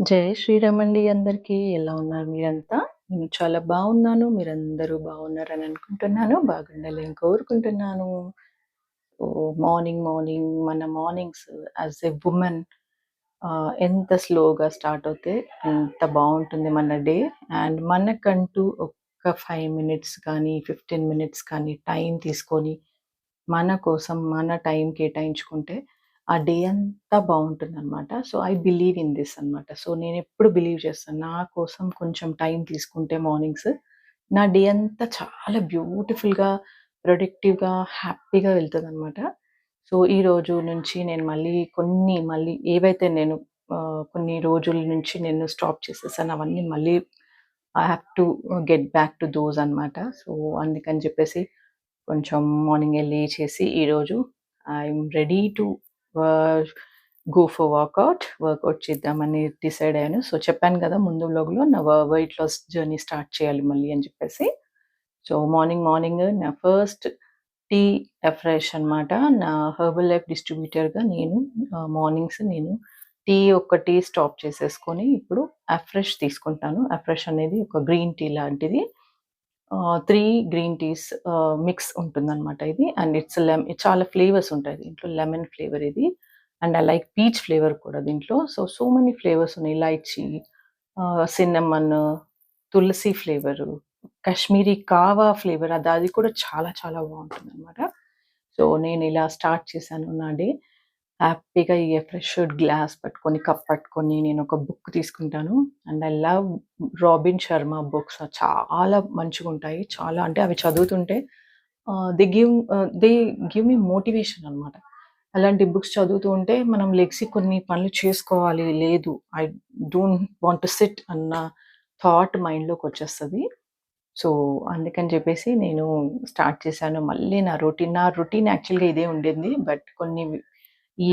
జై శ్రీరామ్ అండి అందరికీ. ఎలా ఉన్నారు మీరంతా? నేను చాలా బాగున్నాను. మీరందరూ బాగున్నారని అనుకుంటున్నాను. బాగుండాలని కోరుకుంటున్నాను. మార్నింగ్ మన మార్నింగ్స్ యాజ్ ఎ వుమెన్ ఎంత స్లోగా స్టార్ట్ అవుతే ఎంత బావుంటుంది మన డే. అండ్ మనకంటూ ఒక్క 5 మినిట్స్ కానీ, 15 మినిట్స్ కానీ టైం తీసుకొని మన కోసం మన టైం కేటాయించుకుంటే ఆ డే అంతా బావుంటుందనమాట. So, I believe in this అనమాట. సో, నేనెప్పుడు బిలీవ్ చేస్తాను. నా కోసం కొంచెం టైం తీసుకుంటే మార్నింగ్స్ నా డే అంతా చాలా బ్యూటిఫుల్‌గా, ప్రొడక్టివ్‌గా, హ్యాపీగా వెళ్తదనమాట. సో, ఈ రోజు నుంచి నేను మళ్ళీ ఏవైతే నేను కొన్ని రోజుల నుంచి నేను స్టాప్ చేసేసానో అవన్నీ మళ్ళీ I have to get back to those అనమాట. సో, అందుకని చెప్పేసి కొంచెం మార్నింగే లేచేసి ఈరోజు ఐయామ్ రెడీ టు ఆహ్, గో ఫర్ వర్కౌట్ చేద్దామని డిసైడ్ అయ్యాను. సో, చెప్పాను కదా ముందు వ్లాగ్‌లో నా వెయిట్ లాస్ జర్నీ స్టార్ట్ చేయాలి మళ్ళీ అని చెప్పేసి. సో, మార్నింగ్ నా ఫస్ట్ టీ అఫ్రెష్ అనమాట. నా హెర్బల్ లైఫ్ డిస్ట్రిబ్యూటర్‌గా నేను టీ ఒక్కటి స్టాప్ చేసేసుకొని ఇప్పుడు అఫ్రెష్ తీసుకుంటాను. అఫ్రెష్ అనేది ఒక గ్రీన్ టీ లాంటిది. 3 గ్రీన్ టీస్ మిక్స్ ఉంటుందనమాట ఇది. అండ్ చాలా ఫ్లేవర్స్ ఉంటాయి దీంట్లో. లెమన్ ఫ్లేవర్ ఇది. And I like peach flavour కూడా దీంట్లో. సో మెనీ ఫ్లేవర్స్ ఉన్నాయి. ఇలాయచీ, సిన్నమన్, తులసి ఫ్లేవరు, కాశ్మీరీ కావా ఫ్లేవర్ అది కూడా చాలా చాలా బావుంటుందనమాట. సో, నేనిలా స్టార్ట్ చేశాను నా డే. హ్యాపీగా ఈ ఫ్రెష్‌డ్ గ్లాస్ పట్టుకొని, కప్ పట్టుకొని నేనొక బుక్ తీసుకుంటాను. And I love robin Sharma books చాలా మంచిగుంటాయి. చాలా అంటే అవి చదువుతుంటే దే గివ్ మీ మోటివేషన్ అనమాట. అలాంటి బుక్స్ చదువుతూ ఉంటే మనం లెగిసి కొన్ని పనులు చేసుకోవాలి. లేదు I don't want to SIT అన్న థాట్ మైండ్‌లోకొచ్చేస్తది. సో, అందుకని చెప్పేసి నేను స్టార్ట్ చేశాను. మళ్ళీ నా రొటీన్ యాక్చువల్‌గా ఇదే ఉండింది. బట్ ఈ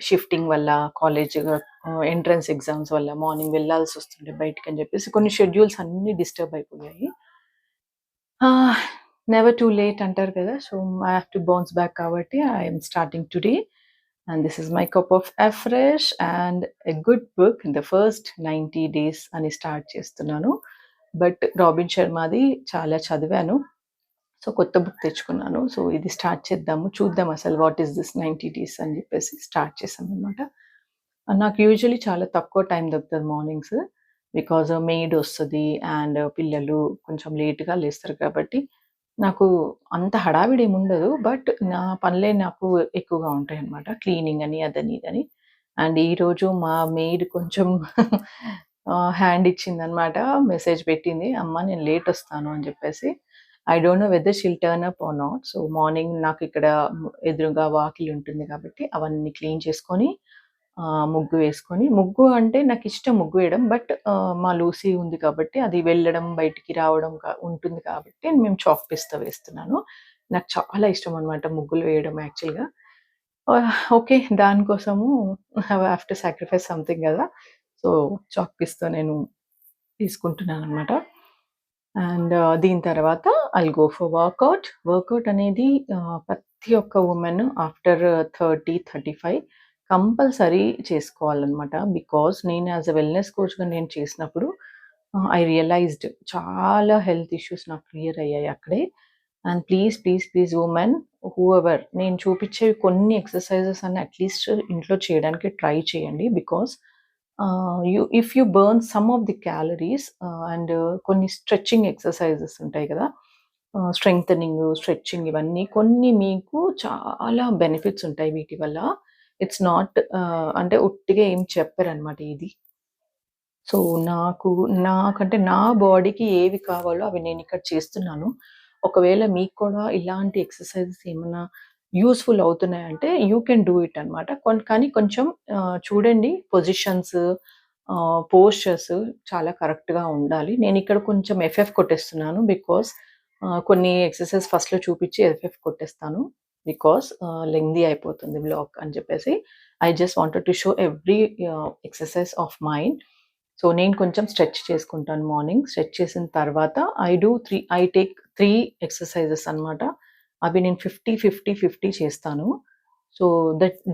షిఫ్టింగ్ వల్ల ఎంట్రన్స్ ఎగ్జామ్స్ వల్ల మార్నింగ్ వెళ్ళాల్సొస్తుండే బయటికని చెప్పేసి కొన్ని షెడ్యూల్స్ అన్నీ డిస్టర్బ్ అయిపోయాయి. ఆహ్, నెవర్ టూ లేట్ అంటారు కదా! So, I have to bounce back కాబట్టి I am starting today. And this is my cup of afresh and a good book in the first 90 days అని start చేస్తున్నాను. But Robin శర్మాది చాలా చదివాను. So, కొత్త book తెచ్చుకున్నాను. సో, ఇది start చేద్దాము. చూద్దాం అసలు వాట్ ఈస్ దిస్ 90 డేస్ అని జెప్పేసి స్టార్ట్ చేశాననమాట. నాకు యూజువల్లీ చాలా తక్కువ టైం దొరుకుతది మార్నింగ్స్. బికాజ్ మెయిడొస్తది అండ్ పిల్లలు కొంచెం లేట్‌గా లేస్తారు కాబట్టి, నాకు అంత హడావిడేముండదు. బట్ నా పనులే నాకు ఎక్కువగా ఉంటాయన్నమాట. క్లీనింగ్ అని, అదని, ఇదని. అండ్ ఈరోజు మా మెయిడ్ కొంచెం హ్యాండ్ ఇచ్చిందనమాట. మెసేజ్ పెట్టింది. "అమ్మ నేను లేటొస్తాను" అని జెప్పేసి. I don't know whether she'll turn up or not. So, morning నాకిక్కడ ఎదురుగా వాకిలుంటుంది కాబట్టి అవన్నీ క్లీన్ చేసుకొని, ముగ్గు వేసుకొని ముగ్గు అంటే నాకిష్టం ముగ్గు వేయడం. బట్ మా లూసీ ఉంది కాబట్టి అది వెళ్ళడం, బయటికి రావడం ఉంటుంది కాబట్టి మేము చాక్ పీస్‌తో వేస్తున్నాను. నాకు చాలా ఇష్టమనమాట ముగ్గులు వేయడం యాక్చువల్‌గా. ఓకే. దానికోసము I have to sacrifice something గదా! సో, చాక్ పీస్‌తో నేను తీసుకుంటున్నాననమాట. అండ్ దీని తర్వాత I'll go for workout. Workout అనేది ప్రతి ఒక్క వుమెన్ ఆఫ్టర్ 30, 35 కంపల్సరీ చేసుకోవాలనమాట. బికాజ్ నేను యాస్ ఎ వెల్‌నెస్ కోచ్‌గా నేను చేసినప్పుడు ఐ రియలైజ్డ్ చాలా హెల్త్ ఇష్యూస్ నాకు క్లియర్ అయ్యాయి అక్కడే. అండ్ ప్లీజ్ వుమెన్ హూఎవర్ నేను చూపించేవి కొన్ని ఎక్సర్‌సైజెస్ అన్న అట్‌లీస్ట్ ఇంట్లో చేయడానికి ట్రై చేయండి. Because if you burn some of the calories and కొన్ని స్ట్రెచింగ్ ఎక్సర్‌సైజెస్ ఉంటాయి కదా! స్ట్రెచింగ్ ఇవన్నీ కొన్ని మీకు చాలా బెనిఫిట్స్ ఉంటాయి వీటి వల్ల. ఇట్స్ నాట్ అంటే ఉట్టిగా ఏం చెప్పరనమాట ఇది. సో, నాకు నాకంటే నా బాడీకి ఏవి కావాలో అవి నేనిక్కడ చేస్తున్నాను. ఒకవేళ మీకు కూడా ఇలాంటి ఎక్సర్‌సైజెస్ ఏమన్నా యూజ్‌ఫుల్ అవుతున్నాయంటే యూ కెన్ డూ ఇట్ అనమాట. కానీ కొంచెం చూడండి పొజిషన్స్, పోస్చర్స్ చాలా కరెక్ట్‌గా ఉండాలి. నేనిక్కడ కొంచెం ఎఫ్ఎఫ్ కొట్టేస్తున్నాను. బికాజ్ కొన్ని ఎక్సర్‌సైజ్ ఫస్ట్‌లో చూపించి ఎఫ్ఎఫ్ కొట్టేస్తాను. బికాజ్ లెంగ్తీ అయిపోతుంది వ్లాగ్ అని చెప్పేసి. I just wanted to show every exercise of mine. So, నేను కొంచెం స్ట్రెచ్ చేసుకుంటాను మార్నింగ్. స్ట్రెచ్ చేసిన తర్వాత ఐ టేక్ 3 ఎక్సర్‌సైజెస్ అన్నమాట. అవి నేను 50, 50, 50 చేస్తాను. So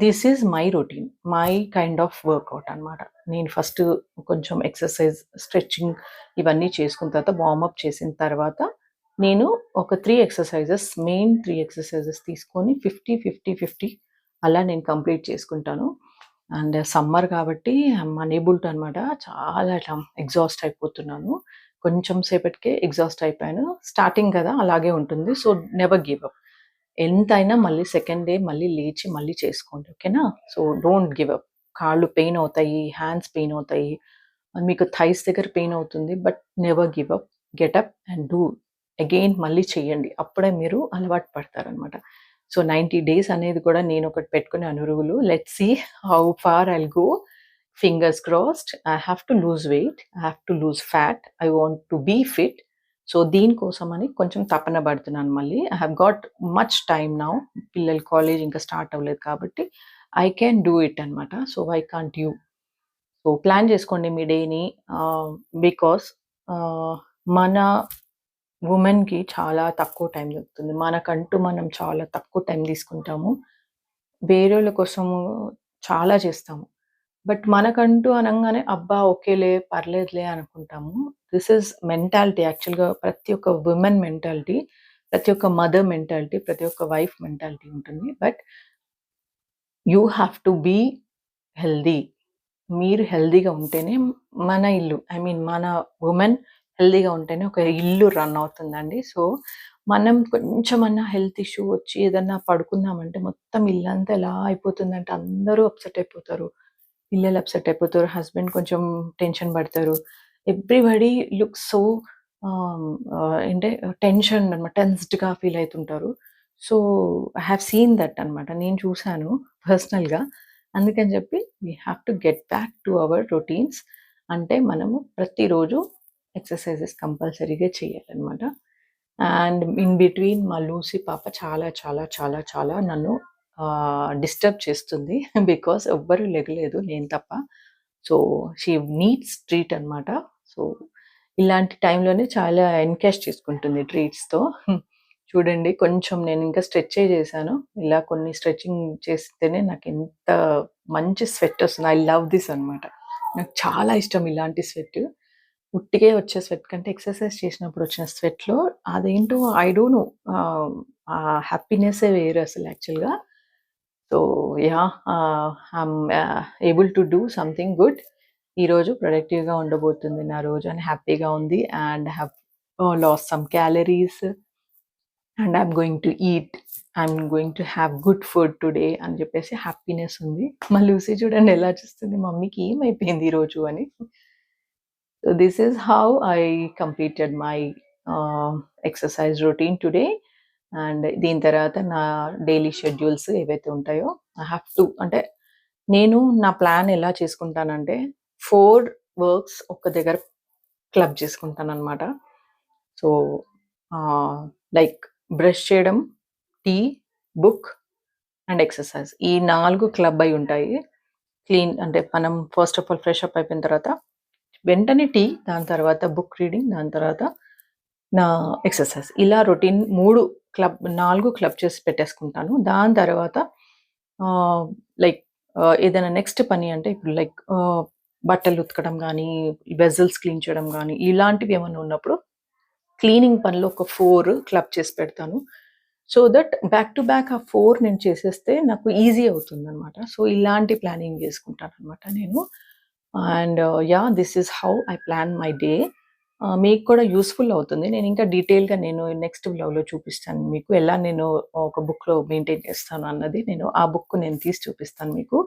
this is my routine. My kind of work out అనమాట. నేను ఫస్ట్ కొంచెం ఎక్సర్సైజ్, స్ట్రెచింగ్ ఇవన్నీ చేసుకున్న తర్వాత, వార్మప్ చేసిన తర్వాత నేను ఒక 3 ఎక్సర్సైజెస్, మెయిన్ 3 ఎక్సర్సైజెస్ తీసుకొని 50, 50, 50 అలా నేను కంప్లీట్ చేసుకుంటాను. అండ్ సమ్మర్ కాబట్టి ఐయామ్ అనేబుల్ టు అనమాట. చాలా ఇట్లా ఎగ్జాస్ట్ అయిపోతున్నాను. కొంచెం సేపటికే ఎగ్జాస్ట్ అయిపోయాను. స్టార్టింగ్ కదా! అలాగే ఉంటుంది. So, never give up. ఎంతైనా మళ్ళీ సెకండ్ డే మళ్ళీ లేచి మళ్ళీ చేసుకోండి. ఓకేనా? So, don't give up. కాళ్ళు పెయిన్ అవుతాయి, హ్యాండ్స్ పెయిన్ అవుతాయి, మీకు థైస్ దగ్గర పెయిన్ అవుతుంది. But never give up. Get up and do again మళ్ళీ చేయండి. అప్పుడే మీరు అలవాటు పడతారనమాట. సో, 90 డేస్ అనేది కూడా నేనొకటి పెట్టుకున్నాను rule. Let's see how far I'll go. Fingers crossed. I have to lose weight. I have to lose fat. I want to be fit. So, దీనికోసమని కొంచెం తపన పడుతున్నాను మళ్ళీ. I have got much time now. పిల్లలు college ఇంకా start అవ్వలేదు కాబట్టి I can do it అనమాట. So, why can't you? So, plan చేసుకోండి మీ డేని. బికాస్ మన వుమెన్‌కి చాలా తక్కువ టైం దొరుకుతుంది. మనకంటూ మనం చాలా తక్కువ టైం తీసుకుంటాము. వేరేళ్ళ కోసము చాలా చేస్తాము. బట్ మనకంటూ అనంగానే అబ్బా! ఓకేలే, పర్లేదులే అనుకుంటాము. దిస్ ఈజ్ మెంటాలిటీ యాక్చువల్‌గా ప్రతి ఒక్క వుమెన్ మెంటాలిటీ, ప్రతి ఒక్క మదర్ మెంటాలిటీ, ప్రతి ఒక్క వైఫ్ మెంటాలిటీ ఉంటుంది. But you have to be healthy. మీరు హెల్తీగా ఉంటేనే మన ఇల్లు, ఐ మీన్ మన వుమెన్ హెల్తీగా ఉంటేనే ఒక ఇల్లు రన్ అవుతుందండి. సో, మనం కొంచెమన్నా హెల్త్ ఇష్యూ వచ్చి ఏదన్నా పడుకున్నామంటే మొత్తం ఇల్లంతా ఎలా అయిపోతుందంటే అందరూ అప్‌సెట్ అయిపోతారు. పిల్లలు అప్‌సెట్ అయిపోతారు. హస్బెండ్ కొంచెం టెన్షన్ పడతారు. ఎవ్రీబడీ లుక్స్ సో ఏంటే టెన్షన్ అనమాట. టెన్స్డ్‌గా ఫీల్ అయితుంటారు. So, I have seen that అనమాట. నేను చూసాను పర్సనల్‌గా. అందుకని చెప్పి we have to get back to our routines. అంటే మనము ప్రతిరోజు ఎక్సర్‌సైజెస్ కంపల్సరీగా చేయాలనమాట. అండ్ ఇన్ బిట్వీన్ మా లూసీ పాప చాలా, చాలా, చాలా, చాలా నన్ను డిస్టర్బ్ చేస్తుంది. బికాజ్ ఎవ్వరు లెగలేదు నేను తప్ప. సో, షీ నీడ్స్ ట్రీట్ అనమాట. సో, ఇలాంటి టైంలోనే చాలా ఎన్‌కాష్ చేసుకుంటుంది ట్రీట్స్‌తో. చూడండి, కొంచెం నేను ఇంకా స్ట్రెచ్చే చేశాను. ఇలా కొన్ని స్ట్రెచింగ్ చేస్తేనే నాకెంత మంచి స్వెట్ ఒస్తుంది. ఐ లవ్ దిస్ అనమాట. నాకు చాలా ఇష్టం ఇలాంటి స్వెట్. ఉట్టిగే వచ్చే స్వెట్ కంటే ఎక్సర్‌సైజ్ చేసినప్పుడు వచ్చిన స్వెట్‌లో అదేంటో ఐ డోంట్ నో. ఆ హ్యాపీనెస్సే వేరు అసలు యాక్చువల్‌గా. So, yeah! I'm able to do something good. ఈరోజు ప్రొడక్టివ్‌గా ఉండబోతుంది నా రోజు అని హ్యాపీగా ఉంది. And I have lost some calories and I'm going to eat. I'm going to have good food today అని చెప్పేసి హ్యాపీనెస్ ఉంది. మా లూసీ చూడండి ఎలా చూస్తుంది, మమ్మీకి ఏమైపోయింది ఈరోజు అని. So, this is how I completed my exercise routine today. And దీని తర్వాత నా డైలీ షెడ్యూల్స్ ఏవైతే ఉంటాయో ఐ హావ్ టు అంటే నేను నా ప్లాన్ ఎలా చేసుకుంటానంటే 4 వర్క్స్ ఒక్క దగ్గర క్లబ్ చేసుకుంటాననమాట. సో, ఆహ్, లైక్ బ్రష్ చేయడం, టీ, బుక్ అండ్ ఎక్సర్‌సైజ్. ఈ 4 క్లబ్ అయ్యి ఉంటాయి. క్లీన్ అంటే మనం first of all fresh up అయిపోయిన తర్వాత వెంటనే టీ, దాని తర్వాత బుక్ రీడింగ్, దాని తర్వాత నా ఎక్సర్‌సైజ్. ఇలా రొటీన్ 3 4 క్లబ్ చేసి పెట్టేసుకుంటాను. దాని తర్వాత ఆహ్, లైక్ ఏదైనా నెక్స్ట్ పని అంటే ఇప్పుడు లైక్ బట్టలు ఉతకడం గానీ, వెసెల్స్ క్లీన్ చేయడం గానీ, ఇలాంటివి ఏమన్నా ఉన్నప్పుడు క్లీనింగ్ పనిలో ఒక 4 క్లబ్ చేసి పెడతాను. So that back to back ఆ 4 నేను చేసేస్తే నాకు ఈజీ అవుతుందనమాట. సో, ఇలాంటి ప్లానింగ్ చేసుకుంటాననమాట నేను. And yeah! This is how I plan my day. మీకు కూడా యూజ్‌ఫుల్ అవుతుంది. నేనింకా డీటెయిల్‌గా నేను నెక్స్ట్ వ్లాగ్‌లో చూపిస్తాను మీకు. ఎలా నేను ఒక బుక్‌లో మెయింటైన్ చేస్తాను అన్నది. నేను ఆ బుక్ నేను తీసి చూపిస్తాను మీకు.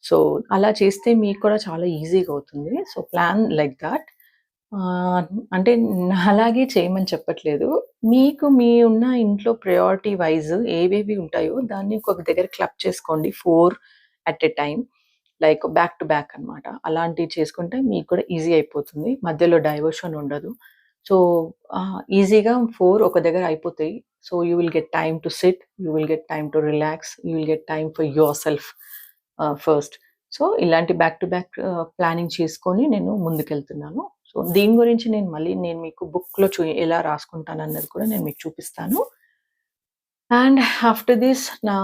సో, అలా చేస్తే మీకు కూడా చాలా ఈజీగా అవుతుంది. So, plan like that. అంటే నాలాగే చేయమని చెప్పట్లేదు. మీకు మీ ఉన్న ఇంట్లో ప్రయారిటీ వైస్ ఏవేవి ఉంటాయో దాన్ని ఒక దగ్గర క్లబ్ చేసుకోండి. 4 at a time. Like back to back అన్నమాట. అలాంటివి చేసుకుంటే మీకు కూడా ఈజీ అయిపోతుంది. మధ్యలో డైవర్షన్ ఉండదు. సో, ఈజీగా 4 ఒక దగ్గర అయిపోతాయి. So, you will get time to SIT, you will get time to relax, you will get time for yourself first. So, ఇలాంటి బ్యాక్ టు బ్యాక్ ప్లానింగ్ చేసుకొని నేను ముందుకెళ్తున్నాను. సో, దీని గురించి నేను మళ్ళీ మీకు బుక్‌లో ఎలా రాసుకుంటానన్నది కూడా నేను మీకు చూపిస్తాను. అండ్ ఆఫ్టర్ దిస్ నా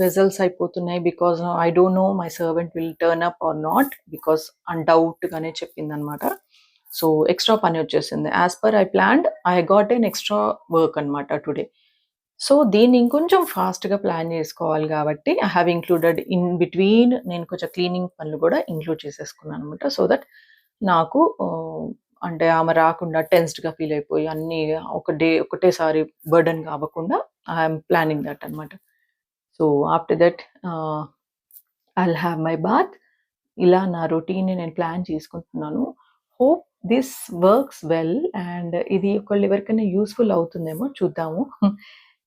వెజల్స్ అయిపోతున్నాయి. Because I don't know my servant will turn up or not, because అన్‌డౌట్‌గానే చెప్పిందనమాట. సో, ఎక్స్‌ట్రా పని వచ్చేసింది. As per I planned I got an extra work అనమాట టుడే. సో, దీన్ని ఇంకొంచెం ఫాస్ట్‌గా ప్లాన్ జేసుకోవాలి గాబట్టి, I have included in between నేను కొంచెం క్లీనింగ్ పనులు గూడా ఇంక్లూడ్ చేసేసుకున్నాననమాట. సో దట్ నాకు అంటే ఆమె రాకుండా టెన్స్డ్‌గా ఫీల్ అయిపోయి అన్నీ ఒకటేసారి బర్డెన్‌గా అవ్వకుండా ఐయామ్ ప్లానింగ్ దట్ అనమాట. So, after that I'll have my bath. ఇలా నా రొటీన్‌ని నేను ప్లాన్ చేసుకుంటున్నాను. Hope this works well and ఇది ఎవరికైనా యూజ్‌ఫుల్ అవుతుందేమో చూద్దాము.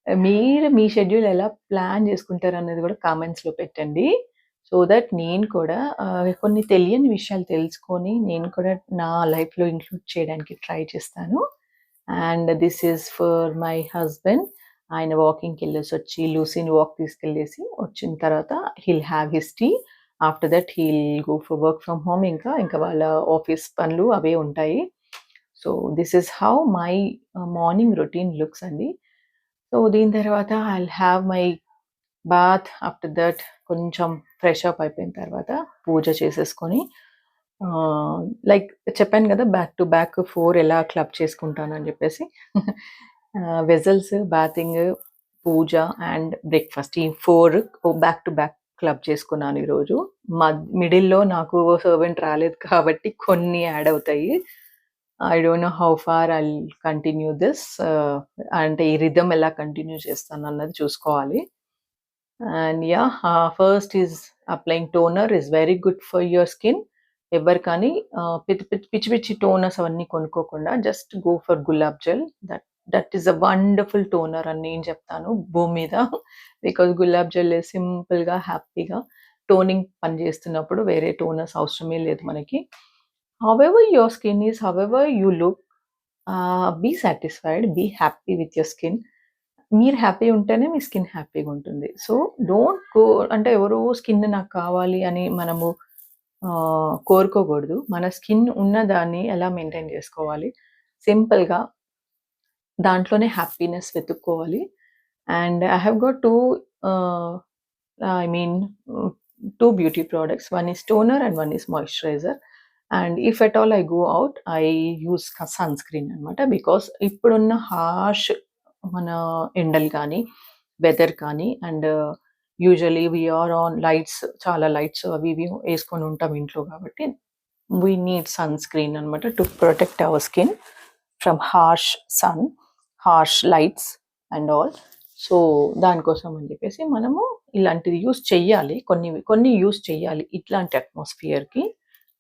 మీరు మీ షెడ్యూల్ ఎలా ప్లాన్ చేసుకుంటారనేది కూడా కామెంట్స్‌లో పెట్టండి. సో దట్ నేను కూడా కొన్ని తెలియని విషయాలు తెలుసుకొని నేను కూడా నా లైఫ్‌లో ఇంక్లూడ్ చేయడానికి ట్రై చేస్తాను. And this is for my husband. ఆయన వాకింగ్‌కెళ్ళేసొచ్చి లూసీని వాక్ తీసుకెళ్ళేసి వచ్చిన తర్వాత he'll have his tea. After that he'll go for work from home. ఇంకా వాళ్ళ ఆఫీస్ పనులు అవే ఉంటాయి. So, this is how my morning routine looks అండి. సో, దీని తర్వాత I'll have my bath. After that కొంచెం ఫ్రెష్ అప్ అయిపోయిన తర్వాత పూజ చేసేసుకొని లైక్ చెప్పాను గదా! బ్యాక్ టు బ్యాక్ 4 ఎలా క్లబ్ చేసుకుంటానని జెప్పేసి. Vessels, bathing, puja and breakfast ఈ 4 బ్యాక్ టు బ్యాక్ క్లబ్ చేసుకున్నాను ఈరోజు. మిడిల్‌లో నాకు సర్వెంట్ రాలేదు కాబట్టి కొన్ని యాడ్ అవుతాయి. I don't know how far I'll continue this. అంటే ఈ రిథమ్ ఎలా కంటిన్యూ చేస్తానన్నది చూసుకోవాలి. And yeah! First is applying toner is very good for your skin. ఎవ్వరు కానీ పిచ్చి పిచ్చి టోనర్స్ అవన్నీ కొనుక్కోకుండా just go for gulab jal. That is a wonderful toner అని నేను చెప్తాను భూమి మీద. బికాజ్ గులాబ్ జెల్ సింపుల్‌గా, హ్యాపీగా టోనింగ్ పని చేస్తున్నప్పుడు వేరే టోనర్స్ అవసరమే లేదు మనకి. However your skin is, however you look, be satisfied, be happy with your skin. మీరు హ్యాపీ ఉంటేనే మీ స్కిన్ హ్యాపీగుంటుంది. సో, డోంట్ గో అంటే ఎవరో స్కిన్ నాకు కావాలి అని మనము కోరుకోకూడదు. మన స్కిన్ ఉన్నదాన్ని ఎలా మెయింటైన్ చేసుకోవాలి. సింపుల్‌గా దాంట్లోనే హ్యాపీనెస్ వెతుక్కోవాలి. And I have got 2 ah, I mean 2 beauty products. One is toner and one is moisturiser. And if at all I go out I use sunscreen అనమాట. బికాజ్ ఇప్పుడున్న harsh మన ఎండలు గానీ, weather కానీ and usually we are on lights, చాలా lights అవి ఇవి యేసుకొని ఉంటాం ఇంట్లో కాబట్టి వీ నీడ్ సన్ స్క్రీన్ అనమాట to protect our skin from harsh sun, harsh lights and all. So, దానికోసం అని జెప్పేసి మనము ఇలాంటిది యూజ్ చెయ్యాలి. కొన్ని యూజ్ చెయ్యాలి ఇట్లాంటి అట్మాస్ఫియర్‌కి.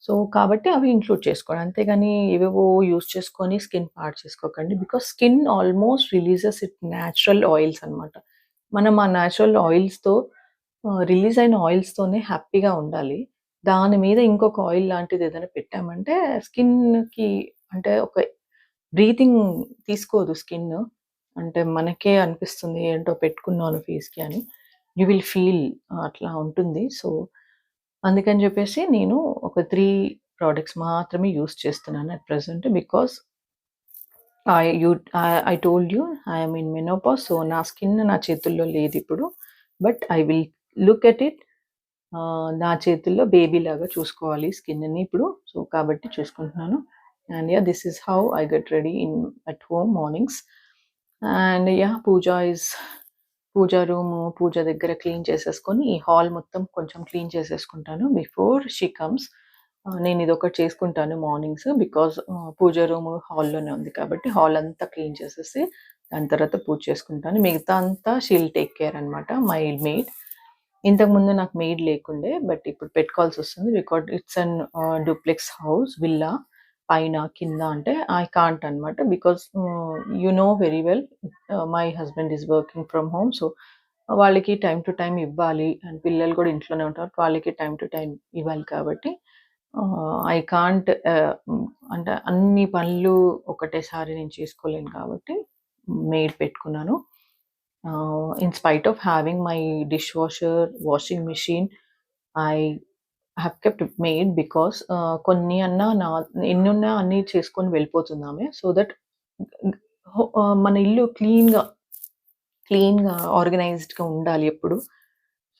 సో, కాబట్టి అవి ఇంక్లూడ్ చేసుకోండి. అంతేగాని ఏవేవో యూజ్ చేసుకొని స్కిన్ పాడు చేసుకోకండి. Because skin almost releases it natural oils అనమాట. మనం ఆ న్యాచురల్ ఆయిల్స్‌తో రిలీజ్ అయిన ఆయిల్స్‌తోనే హ్యాపీగా ఉండాలి. దాని మీద ఇంకొక ఆయిల్ లాంటిది ఏదైనా పెట్టామంటే స్కిన్‌కి అంటే ఒక బ్రీతింగ్ తీసుకోదు స్కిన్. అంటే మనకే అనిపిస్తుంది ఏంటో పెట్టుకున్నాను ఫేస్‌కి అని. యూ విల్ ఫీల్ అట్లా ఉంటుంది. సో, అందుకని జెప్పేసి నేను ఒక 3 ప్రొడక్ట్స్ మాత్రమే యూజ్ చేస్తున్నాను at present. Because I told you I am in menopause. So, నా స్కిన్ నా చేతుల్లో లేదిప్పుడు. But I will look at it. నా చేతుల్లో బేబీలాగా చూసుకోవాలి స్కిన్‌ని ఇప్పుడు. సో, కాబట్టి చూసుకుంటున్నాను. And yeah! This is how I get ready at home mornings. And yeah! పూజ రూము, పూజ దగ్గర క్లీన్ చేసేసుకొని, ఈ హాల్ మొత్తం కొంచెం క్లీన్ చేసేసుకుంటాను బిఫోర్ షీ కమ్స్. నేనిదొకటి చేసుకుంటాను మార్నింగ్స్. బికాజ్ పూజ రూము హాల్‌లోనే ఉంది కాబట్టి హాల్ అంతా క్లీన్ చేసేసి, దాని తర్వాత పూజ చేసుకుంటాను. మిగతా అంతా షీ విల్ టేక్ కేర్ అనమాట మై మెయిడ్. ఇంతకుముందు నాకు మెయిడ్ లేకుండే. బట్ ఇప్పుడు పెట్టుకోవాల్సొస్తుంది. Because it's a duplex house, villa. పైన, కింద అంటే ఐ కాంట్ అనమాట. Because you know very well my husband is working from home. So, వాళ్ళకి టైమ్ టు టైమ్ ఇవ్వాలి. అండ్ పిల్లలు కూడా ఇంట్లోనే ఉంటారు. వాళ్ళకి టైమ్ టు టైమ్ ఇవ్వాలి కాబట్టి ఐ కాంట్ అంటే అన్ని పనులు ఒకటేసారి నేను చేసుకోలేను కాబట్టి మెయిడ్ పెట్టుకున్నాను. In spite of having my dishwasher, washing machine, I have kept maid. Because కొన్ని అన్నా ఎన్నున్నా అన్నీ చేసుకొని వెళ్ళిపోతుందామె. సో దట్ మన ఇల్లు క్లీన్‌గా క్లీన్‌గా, ఆర్గనైజ్డ్‌గా ఉండాలి ఎప్పుడు.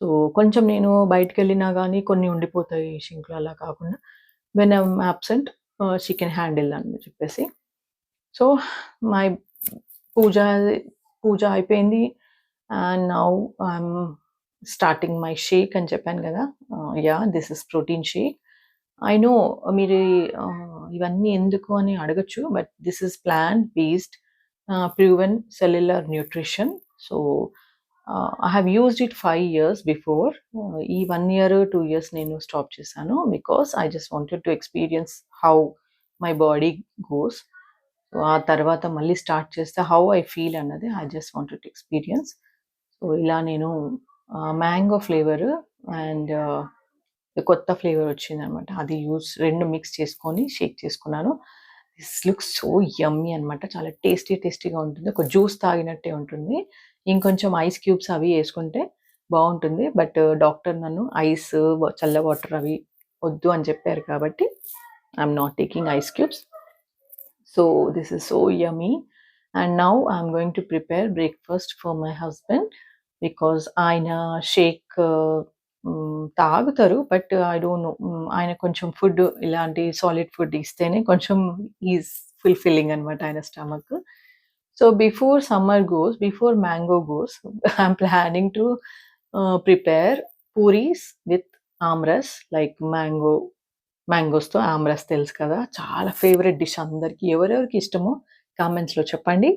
సో, కొంచెం నేను బయటికెళ్ళినా గానీ కొన్ని ఉండిపోతాయి షింక్‌లో అలా కాకుండా when I'm absent she can handle అని చెప్పేసి. సో, మై పూజ పూజ అయిపోయింది. And now I'm starting my shake అని చెప్పాను గదా! Yeah! This is protein shake. I know మీరు ఇవన్నీ ఎందుకు అని అడగొచ్చు. But this is plant based proven cellular nutrition. So, I have used it 5 years before. ఈ 1 ఇయర్, 2 ఇయర్స్ నేను స్టాప్ చేశాను. Because I just wanted to experience how my body goes. So, ఆ తర్వాత మళ్ళీ స్టార్ట్ చేస్తే హౌ ఐ ఫీల్ అన్నది I just wanted to experience. So, ఇలా నేను మ్యాంగో ఫ్లేవర్ అండ్ కొత్త ఫ్లేవర్ వచ్చిందనమాట. అది 2 మిక్స్ చేసుకొని షేక్ చేసుకున్నాను. దిస్ లుక్స్ సో యమ్మీ అనమాట. చాలా టేస్టీగా ఉంటుంది. ఒక జ్యూస్ తాగినట్టే ఉంటుంది. ఇంకొంచెం ఐస్ క్యూబ్స్ అవి యేసుకుంటే బావుంటుంది. బట్ డాక్టర్ నన్ను ఐస్, చల్ల వాటర్ అవి వద్దు అని చెప్పారు కాబట్టి I am not taking ice cubes. So this is so yummy. And now I'm going to prepare breakfast for my husband because ఆయన షేక్ తాగుతారు. But I don't no. ఆయన కొంచెం ఫుడ్ ఇలాంటి సాలిడ్ ఫుడ్ ఇస్తేనే కొంచెం ఈజ్ ఫుల్‌ఫిల్లింగ్ అనమాట ఆయన stomach. So before mango goes I'm planning to prepare puris with aamras like మ్యాంగోస్‌తో ఆమ్రస్ తెలుసు కదా! చాలా ఫేవరెట్ డిష్ అందరికి. ఎవరెవరికి ఇష్టమో కామెంట్స్‌లో చెప్పండి.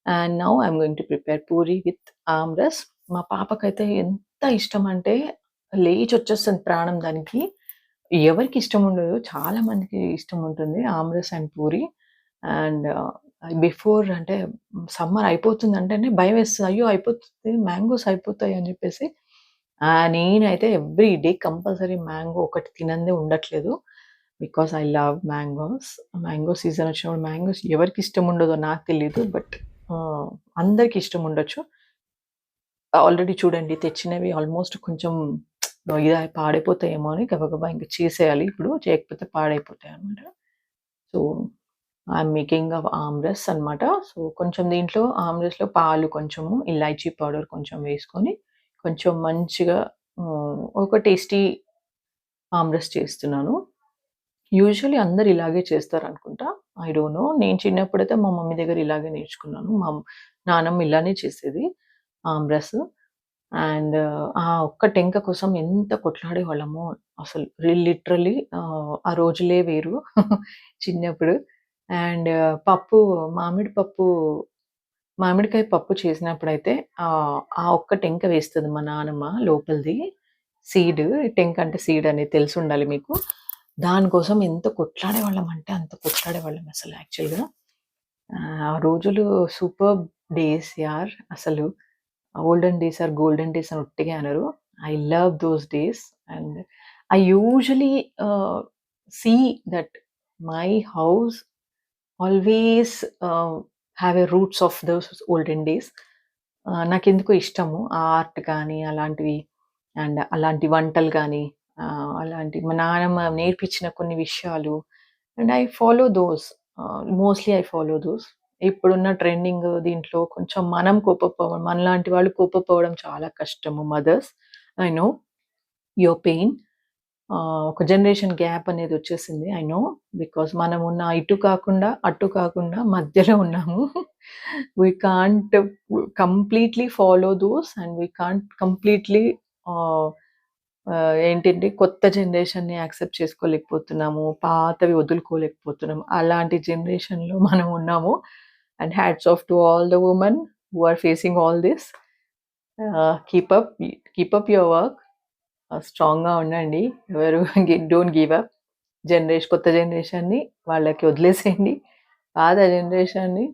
And now I'm going to prepare puri with aamras. మా పాపకైతే ఎంత ఇష్టమంటే లేచొచ్చేస్తుంది ప్రాణం దానికి. ఎవరికి ఇష్టం ఉండదు. చాలా మందికి ఇష్టం ఉంటుంది amras and puri. And before అంటే సమ్మర్ అయిపోతుందంటేనే భయమేస్తది. అయ్యో! అయిపోతుంది మ్యాంగోస్ అయిపోతాయి అని చెప్పేసి. నేనైతే ఎవ్రీ డే కంపల్సరీ మ్యాంగో ఒకటి తినందే ఉండట్లేదు. Because I love mangoes. Mango season వచ్చినప్పుడు మ్యాంగోస్ ఎవరికి ఇష్టం ఉండదో నాకు తెలీదు. బట్ అందరికి ఇష్టం ఉండొచ్చు. ఆల్రెడీ చూడండి తెచ్చినవి ఆల్మోస్ట్ కొంచెం పాడైపోతాయేమో అని గబగబా ఇంక చేసేయాలి ఇప్పుడు. చేయకపోతే పాడైపోతాయన్నమాట. సో, ఐయామ్ మేకింగ్ ఆమ్రస్ అన్నమాట. సో, కొంచెం దీంట్లో ఆమ్రస్‌లో పాలు కొంచెము, ఇలాచీ పౌడర్ కొంచెం వేసుకొని, కొంచెం మంచిగా ఒక టేస్టీ ఆమ్రస్ చేస్తున్నాను. యూజువల్లీ అందరూ ఇలాగే చేస్తారనుకుంటా. I don't no. నేను చిన్నప్పుడైతే మా మమ్మీ దగ్గర ఇలాగే నేర్చుకున్నాను. నానమ్మ ఇలానే చేసేది ఆమ్రస్. అండ్ ఆ ఒక్క టెంక కోసం ఎంత కొట్లాడేవాళ్ళమో అసలు. లిటరల్లీ ఆ రోజులే వేరు చిన్నప్పుడు. అండ్ మామిడి పప్పు మామిడికాయ పప్పు చేసినప్పుడైతే ఆ ఒక్క టెంక వేస్తది మా నానమ్మ లోపలిది. సీడ్, టెంక అంటే సీడ్ అనేది తెలిసుండాలి మీకు. దానికోసం ఎంత కొట్లాడేవాళ్ళమంటే అంత కొట్లాడేవాళ్ళం అసలు యాక్చువల్‌గా. ఆ రోజులు సూపర్బ్ డేస్ యార్ అసలు. Olden days are golden days అని ఉట్టిగే అనరు. I love those days. And I usually see that my house always have a roots of those olden days. నాకెందుకో ఇష్టము. ఆ ఆర్ట్ కానీ అలాంటివి అండ్ అలాంటి వంటలు గానీ, అలాంటి మా నానమ్మ నేర్పించిన కొన్ని విషయాలు and I follow those. Mostly I follow those. ఇప్పుడున్న ట్రెండింగ్ దీంట్లో కొంచెం మనలాంటి వాళ్ళు కోప్పపోవడం చాలా కష్టము mothers. I know your pain. ఒక జనరేషన్ గ్యాప్ అనేది వచ్చేసింది. I know. బికాజ్ మనమున్న ఇటు కాకుండా, అటు కాకుండా మధ్యలో ఉన్నాము. We can't completely follow those and we can't completely ah, ఏంటంటే కొత్త జనరేషన్‌ని యాక్సెప్ట్ చేసుకోలేకపోతున్నాము. పాతవి వదులుకోలేకపోతున్నాము. అలాంటి జనరేషన్‌లో మనం ఉన్నాము. And hats off to all the women who are facing all this. Keep up keep up your work. స్ట్రాంగ్‌గా ఉండండి. ఎవరు డోంట్ గివ్ అప్. కొత్త జనరేషన్‌ని వాళ్ళకి వదిలేసేయండి. పాత జనరేషన్‌ని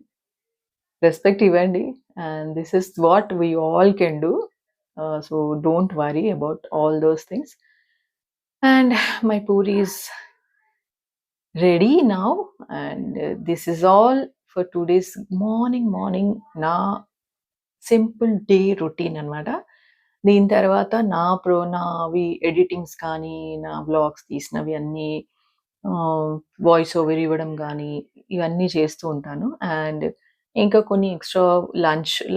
రెస్పెక్ట్ ఇవ్వండి. And this is what we all can do. So don't worry about all those things. And my puri is ready now. And this is all for today's morning నా simple day routine అనమాట. దీని తర్వాత నావి editings కానీ, నా vlogs తీసినవి అన్నీ voice over ఇవ్వడం గానీ, ఇవన్నీ చేస్తూ ఉంటాను. అండ్ ఇంకా కొన్ని ఎక్స్‌ట్రా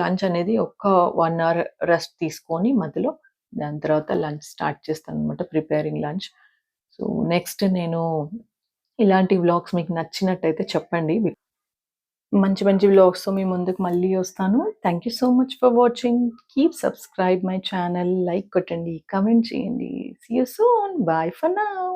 లంచ్ అనేది ఒక్క 1 అవర్ రెస్ట్ తీసుకొని మధ్యలో, దాని తర్వాత లంచ్ స్టార్ట్ చేస్తాననమాట. Preparing lunch. సో, నెక్స్ట్ నేను ఇలాంటి వ్లాగ్స్ మీకు నచ్చినట్టయితే చెప్పండి. మంచి మంచి వ్లాగ్స్‌తో మీ ముందుకు మళ్ళీ వస్తాను. Thank you so much for watching. Keep subscribe my channel. Like కొట్టండి, కామెంట్ చేయండి. See you soon. Bye for now.